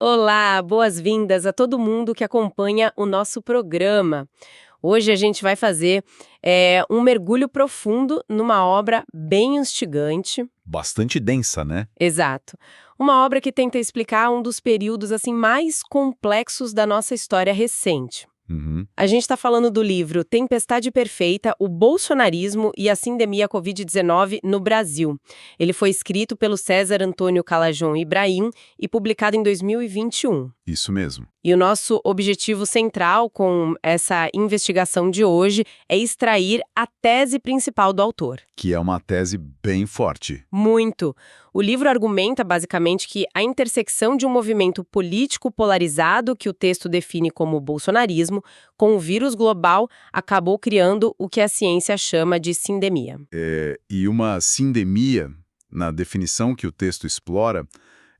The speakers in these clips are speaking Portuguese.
Olá, boas-vindas a todo mundo que acompanha o nosso programa. Hoje a gente vai fazer um mergulho profundo numa obra bem instigante. Bastante densa, né? Exato. Uma obra que tenta explicar um dos períodos assim mais complexos da nossa história recente. Uhum. A gente está falando do livro Tempestade Perfeita, o Bolsonarismo e a Sindemia Covid-19 no Brasil. Ele foi escrito pelo César Antônio Callajon Ibrahim e publicado em 2021. Isso mesmo. E o nosso objetivo central com essa investigação de hoje é extrair a tese principal do autor. Que é uma tese bem forte. Muito. O livro argumenta, basicamente, que a intersecção de um movimento político polarizado, que o texto define como bolsonarismo, com o vírus global, acabou criando o que a ciência chama de sindemia. E uma sindemia, na definição que o texto explora,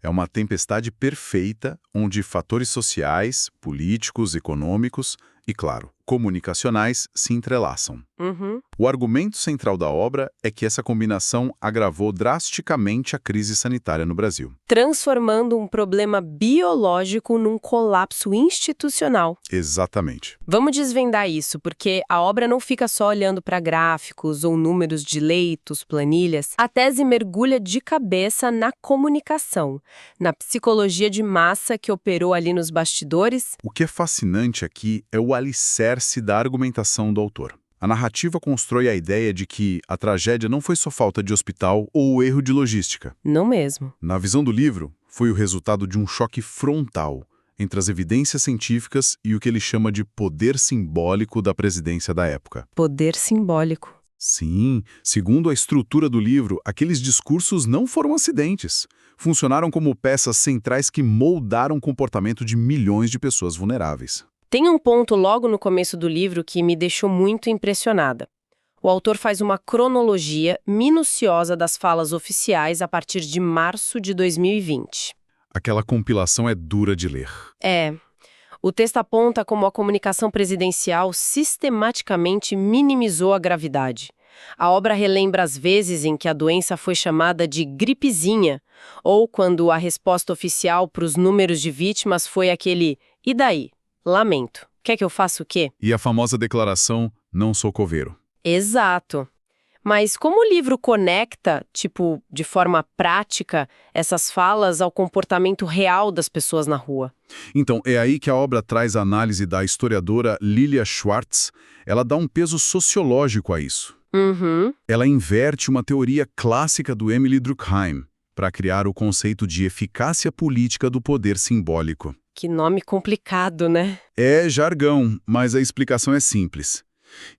é uma tempestade perfeita onde fatores sociais, políticos, econômicos e, claro, comunicacionais se entrelaçam. Uhum. O argumento central da obra é que essa combinação agravou drasticamente a crise sanitária no Brasil. Transformando um problema biológico num colapso institucional. Exatamente. Vamos desvendar isso, porque a obra não fica só olhando para gráficos ou números de leitos, planilhas. A tese mergulha de cabeça na comunicação, na psicologia de massa que operou ali nos bastidores. O que é fascinante aqui é o alicerce da argumentação do autor. A narrativa constrói a ideia de que a tragédia não foi só falta de hospital ou erro de logística. Não mesmo. Na visão do livro, foi o resultado de um choque frontal entre as evidências científicas e o que ele chama de poder simbólico da presidência da época. Poder simbólico. Sim, segundo a estrutura do livro, aqueles discursos não foram acidentes. Funcionaram como peças centrais que moldaram o comportamento de milhões de pessoas vulneráveis. Tem um ponto logo no começo do livro que me deixou muito impressionada. O autor faz uma cronologia minuciosa das falas oficiais a partir de março de 2020. Aquela compilação é dura de ler. O texto aponta como a comunicação presidencial sistematicamente minimizou a gravidade. A obra relembra as vezes em que a doença foi chamada de gripezinha, ou quando a resposta oficial para os números de vítimas foi aquele "e daí? Lamento. Quer que eu faça o quê?" E a famosa declaração, não sou coveiro. Exato. Mas como o livro conecta, de forma prática, essas falas ao comportamento real das pessoas na rua? Então, é aí que a obra traz a análise da historiadora Lilia Schwartz. Ela dá um peso sociológico a isso. Uhum. Ela inverte uma teoria clássica do Emily Durkheim para criar o conceito de eficácia política do poder simbólico. Que nome complicado, né? É jargão, mas a explicação é simples.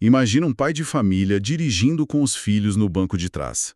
Imagina um pai de família dirigindo com os filhos no banco de trás.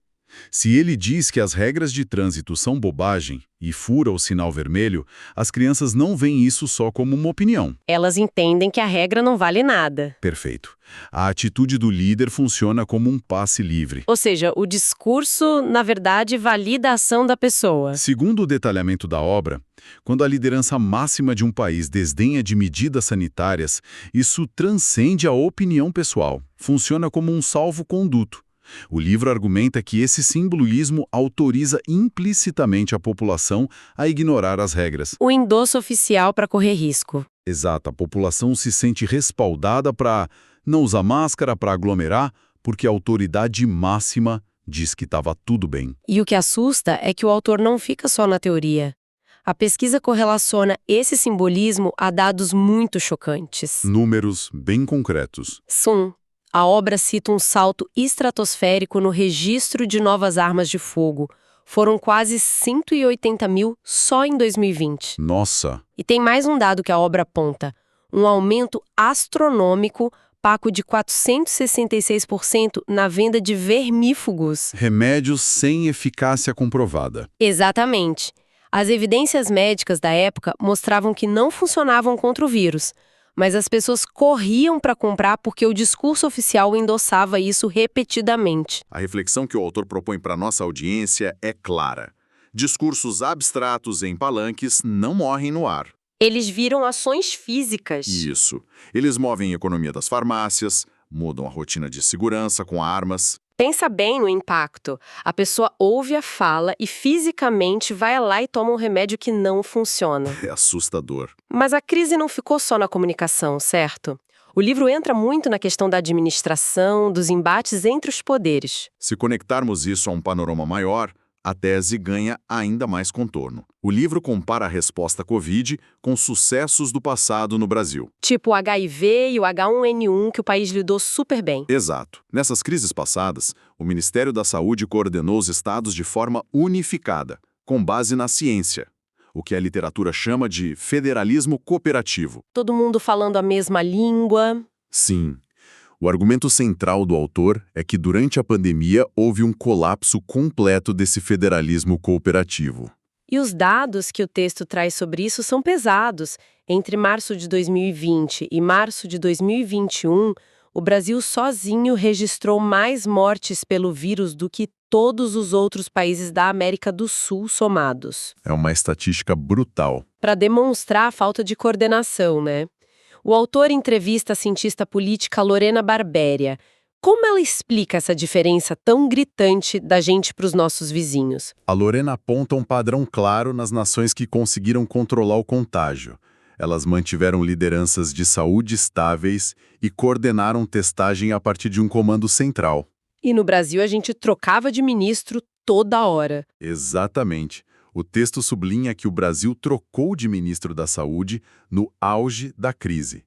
Se ele diz que as regras de trânsito são bobagem e fura o sinal vermelho, as crianças não veem isso só como uma opinião. Elas entendem que a regra não vale nada. Perfeito. A atitude do líder funciona como um passe livre. Ou seja, o discurso, na verdade, valida a ação da pessoa. Segundo o detalhamento da obra, quando a liderança máxima de um país desdenha de medidas sanitárias, isso transcende a opinião pessoal. Funciona como um salvo-conduto. O livro argumenta que esse simbolismo autoriza implicitamente a população a ignorar as regras. O endosso oficial para correr risco. Exato, a população se sente respaldada para não usar máscara, para aglomerar, porque a autoridade máxima diz que estava tudo bem. E o que assusta é que o autor não fica só na teoria. A pesquisa correlaciona esse simbolismo a dados muito chocantes. Números bem concretos. A obra cita um salto estratosférico no registro de novas armas de fogo. Foram quase 180 mil só em 2020. Nossa! E tem mais um dado que a obra aponta. Um aumento astronômico, pago de 466% na venda de vermífugos. Remédios sem eficácia comprovada. Exatamente. As evidências médicas da época mostravam que não funcionavam contra o vírus. Mas as pessoas corriam para comprar porque o discurso oficial endossava isso repetidamente. A reflexão que o autor propõe para nossa audiência é clara. Discursos abstratos em palanques não morrem no ar. Eles viram ações físicas. Isso. Eles movem a economia das farmácias, mudam a rotina de segurança com armas. Pensa bem no impacto. A pessoa ouve a fala e fisicamente vai lá e toma um remédio que não funciona. É assustador. Mas a crise não ficou só na comunicação, certo? O livro entra muito na questão da administração, dos embates entre os poderes. Se conectarmos isso a um panorama maior, a tese ganha ainda mais contorno. O livro compara a resposta à Covid com sucessos do passado no Brasil. Tipo o HIV e o H1N1, que o país lidou super bem. Exato. Nessas crises passadas, o Ministério da Saúde coordenou os estados de forma unificada, com base na ciência, o que a literatura chama de federalismo cooperativo. Todo mundo falando a mesma língua. Sim. O argumento central do autor é que durante a pandemia houve um colapso completo desse federalismo cooperativo. E os dados que o texto traz sobre isso são pesados. Entre março de 2020 e março de 2021, o Brasil sozinho registrou mais mortes pelo vírus do que todos os outros países da América do Sul somados. É uma estatística brutal. Para demonstrar a falta de coordenação, né? O autor entrevista a cientista política Lorena Barbéria. Como ela explica essa diferença tão gritante da gente para os nossos vizinhos? A Lorena aponta um padrão claro nas nações que conseguiram controlar o contágio. Elas mantiveram lideranças de saúde estáveis e coordenaram testagem a partir de um comando central. E no Brasil a gente trocava de ministro toda hora. Exatamente. O texto sublinha que o Brasil trocou de ministro da Saúde no auge da crise.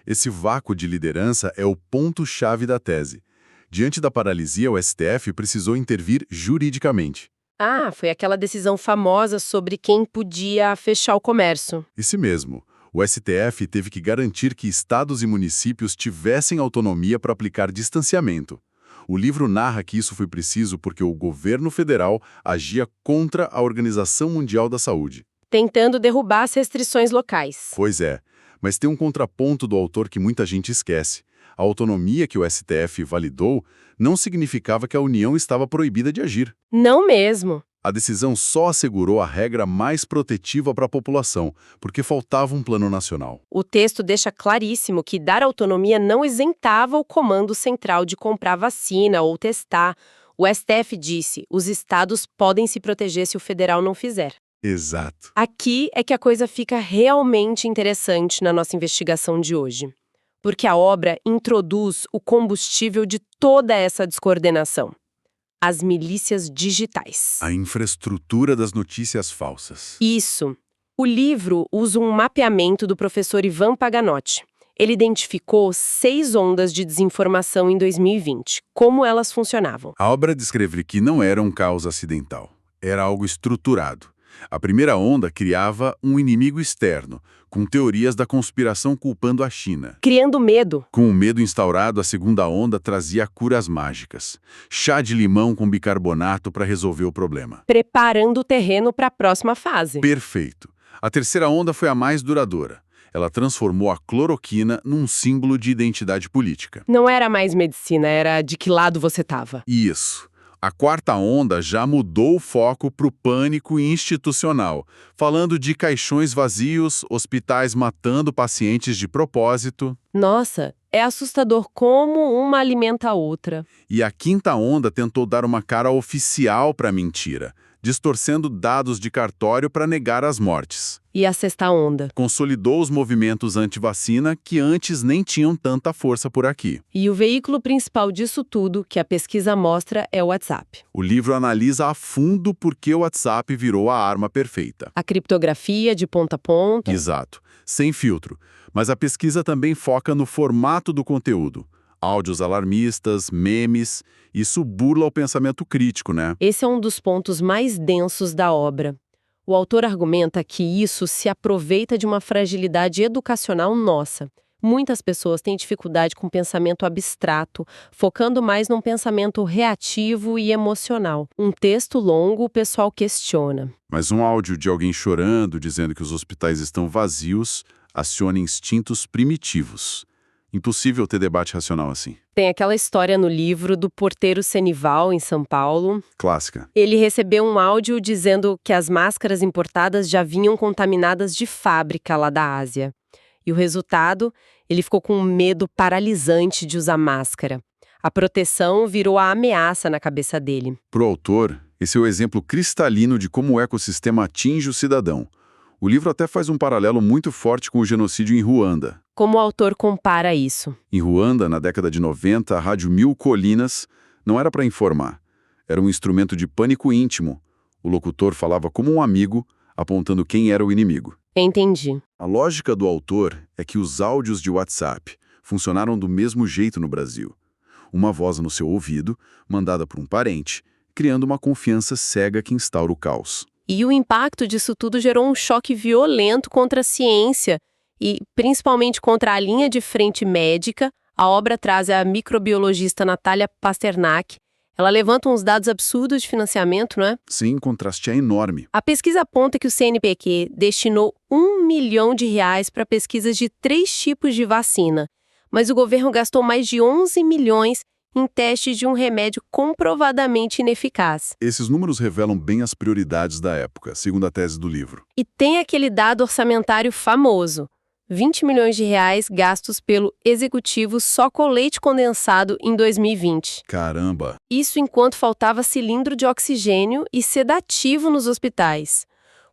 Esse vácuo de liderança é o ponto-chave da tese. Diante da paralisia, o STF precisou intervir juridicamente. Ah, foi aquela decisão famosa sobre quem podia fechar o comércio. Isso mesmo. O STF teve que garantir que estados e municípios tivessem autonomia para aplicar distanciamento. O livro narra que isso foi preciso porque o governo federal agia contra a Organização Mundial da Saúde. Tentando derrubar as restrições locais. Pois é, mas tem um contraponto do autor que muita gente esquece. A autonomia que o STF validou não significava que a União estava proibida de agir. Não mesmo. A decisão só assegurou a regra mais protetiva para a população, porque faltava um plano nacional. O texto deixa claríssimo que dar autonomia não isentava o comando central de comprar vacina ou testar. O STF disse, os estados podem se proteger se o federal não fizer. Exato. Aqui é que a coisa fica realmente interessante na nossa investigação de hoje. Porque a obra introduz o combustível de toda essa descoordenação. As milícias digitais. A infraestrutura das notícias falsas. Isso. O livro usa um mapeamento do professor Ivan Paganotti. Ele identificou 6 ondas de desinformação em 2020, como elas funcionavam. A obra descreve que não era um caos acidental, era algo estruturado. A primeira onda criava um inimigo externo, com teorias da conspiração culpando a China. Criando medo. Com o medo instaurado, a segunda onda trazia curas mágicas. Chá de limão com bicarbonato para resolver o problema. Preparando o terreno para a próxima fase. Perfeito. A terceira onda foi a mais duradoura. Ela transformou a cloroquina num símbolo de identidade política. Não era mais medicina, era de que lado você estava. Isso. A quarta onda já mudou o foco para o pânico institucional, falando de caixões vazios, hospitais matando pacientes de propósito. Nossa, é assustador como uma alimenta a outra. E a quinta onda tentou dar uma cara oficial para a mentira, distorcendo dados de cartório para negar as mortes. E a sexta onda? Consolidou os movimentos anti-vacina que antes nem tinham tanta força por aqui. E o veículo principal disso tudo, que a pesquisa mostra, é o WhatsApp. O livro analisa a fundo por que o WhatsApp virou a arma perfeita. A criptografia de ponta a ponta. Exato, sem filtro. Mas a pesquisa também foca no formato do conteúdo. Áudios alarmistas, memes, isso burla o pensamento crítico, né? Esse é um dos pontos mais densos da obra. O autor argumenta que isso se aproveita de uma fragilidade educacional nossa. Muitas pessoas têm dificuldade com pensamento abstrato, focando mais num pensamento reativo e emocional. Um texto longo, o pessoal questiona. Mas um áudio de alguém chorando, dizendo que os hospitais estão vazios, aciona instintos primitivos. Impossível ter debate racional assim. Tem aquela história no livro do porteiro Senival, em São Paulo. Clássica. Ele recebeu um áudio dizendo que as máscaras importadas já vinham contaminadas de fábrica lá da Ásia. E o resultado, ele ficou com um medo paralisante de usar máscara. A proteção virou a ameaça na cabeça dele. Para o autor, esse é o exemplo cristalino de como o ecossistema atinge o cidadão. O livro até faz um paralelo muito forte com o genocídio em Ruanda. Como o autor compara isso? Em Ruanda, na década de 90, a Rádio Mil Colinas não era para informar. Era um instrumento de pânico íntimo. O locutor falava como um amigo, apontando quem era o inimigo. Entendi. A lógica do autor é que os áudios de WhatsApp funcionaram do mesmo jeito no Brasil. Uma voz no seu ouvido, mandada por um parente, criando uma confiança cega que instaura o caos. E o impacto disso tudo gerou um choque violento contra a ciência e, principalmente, contra a linha de frente médica. A obra traz a microbiologista Natália Pasternak. Ela levanta uns dados absurdos de financiamento, não é? Sim, o contraste é enorme. A pesquisa aponta que o CNPq destinou R$1 milhão para pesquisas de 3 tipos de vacina, mas o governo gastou mais de 11 milhões em testes de um remédio comprovadamente ineficaz. Esses números revelam bem as prioridades da época, segundo a tese do livro. E tem aquele dado orçamentário famoso: R$20 milhões gastos pelo executivo só com leite condensado em 2020. Caramba! Isso enquanto faltava cilindro de oxigênio e sedativo nos hospitais.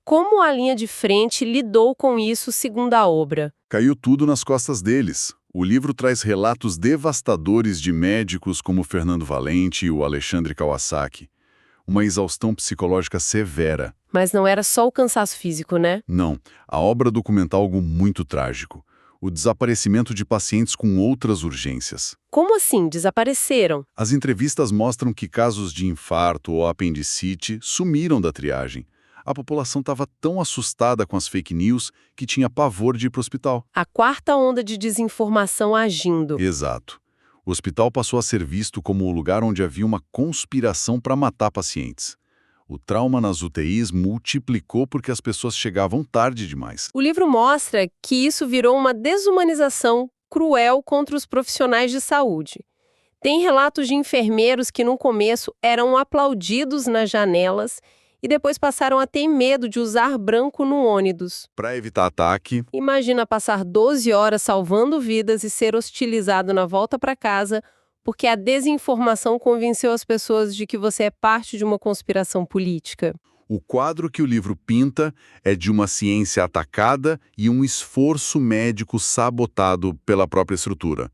Como a linha de frente lidou com isso, segundo a obra? Caiu tudo nas costas deles. O livro traz relatos devastadores de médicos como Fernando Valente e o Alexandre Kawasaki. Uma exaustão psicológica severa. Mas não era só o cansaço físico, né? Não, a obra documenta algo muito trágico. O desaparecimento de pacientes com outras urgências. Como assim? Desapareceram? As entrevistas mostram que casos de infarto ou apendicite sumiram da triagem. A população estava tão assustada com as fake news que tinha pavor de ir para o hospital. A quarta onda de desinformação agindo. Exato. O hospital passou a ser visto como o lugar onde havia uma conspiração para matar pacientes. O trauma nas UTIs multiplicou porque as pessoas chegavam tarde demais. O livro mostra que isso virou uma desumanização cruel contra os profissionais de saúde. Tem relatos de enfermeiros que no começo eram aplaudidos nas janelas e depois passaram a ter medo de usar branco no ônibus. Para evitar ataque, Imagina passar 12 horas salvando vidas e ser hostilizado na volta para casa porque a desinformação convenceu as pessoas de que você é parte de uma conspiração política. o quadro que o livro pinta é de uma ciência atacada e um esforço médico sabotado pela própria estrutura.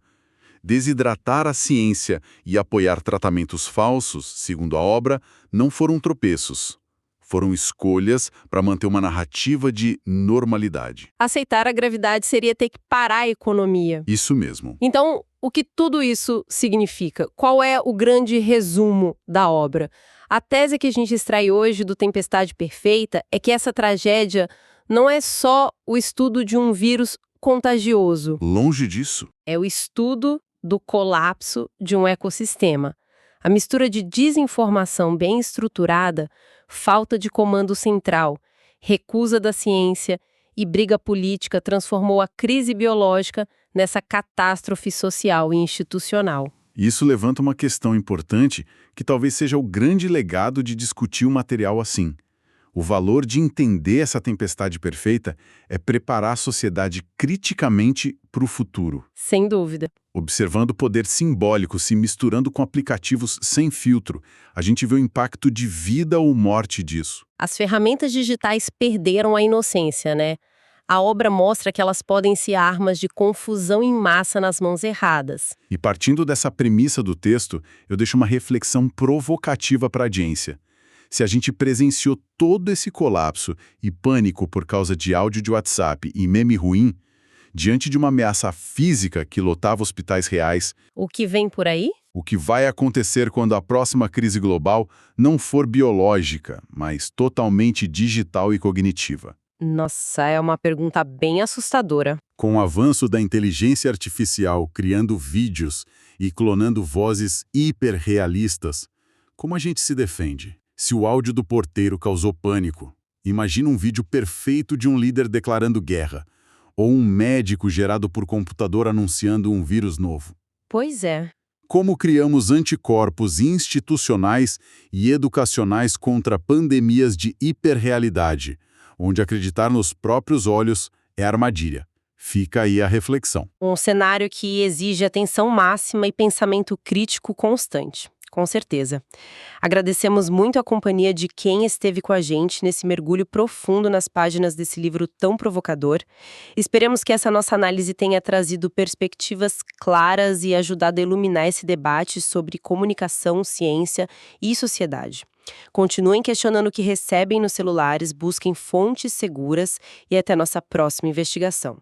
Desidratar a ciência e apoiar tratamentos falsos, segundo a obra, não foram tropeços. Foram escolhas para manter uma narrativa de normalidade. Aceitar a gravidade seria ter que parar a economia. Isso mesmo. Então, o que tudo isso significa? Qual é o grande resumo da obra? A tese que a gente extrai hoje do Tempestade Perfeita é que essa tragédia não é só o estudo de um vírus contagioso. Longe disso. É o estudo do colapso de um ecossistema. A mistura de desinformação bem estruturada, falta de comando central, recusa da ciência e briga política transformou a crise biológica nessa catástrofe social e institucional. Isso levanta uma questão importante que talvez seja o grande legado de discutir um material assim. O valor de entender essa tempestade perfeita é preparar a sociedade criticamente para o futuro. Sem dúvida. Observando o poder simbólico se misturando com aplicativos sem filtro, a gente vê o impacto de vida ou morte disso. As ferramentas digitais perderam a inocência, né? A obra mostra que elas podem ser armas de confusão em massa nas mãos erradas. E partindo dessa premissa do texto, eu deixo uma reflexão provocativa para a audiência. Se a gente presenciou todo esse colapso e pânico por causa de áudio de WhatsApp e meme ruim, diante de uma ameaça física que lotava hospitais reais, O que vem por aí? o que vai acontecer quando a próxima crise global não for biológica, mas totalmente digital e cognitiva? Nossa, é uma pergunta bem assustadora. Com o avanço da inteligência artificial criando vídeos e clonando vozes hiperrealistas, como a gente se defende? Se o áudio do porteiro causou pânico, imagina um vídeo perfeito de um líder declarando guerra, ou um médico gerado por computador anunciando um vírus novo. Pois é. Como criamos anticorpos institucionais e educacionais contra pandemias de hiperrealidade, onde acreditar nos próprios olhos é armadilha. Fica aí a reflexão. Um cenário que exige atenção máxima e pensamento crítico constante. Com certeza. Agradecemos muito a companhia de quem esteve com a gente nesse mergulho profundo nas páginas desse livro tão provocador. Esperamos que essa nossa análise tenha trazido perspectivas claras e ajudado a iluminar esse debate sobre comunicação, ciência e sociedade. Continuem questionando o que recebem nos celulares, busquem fontes seguras e até nossa próxima investigação.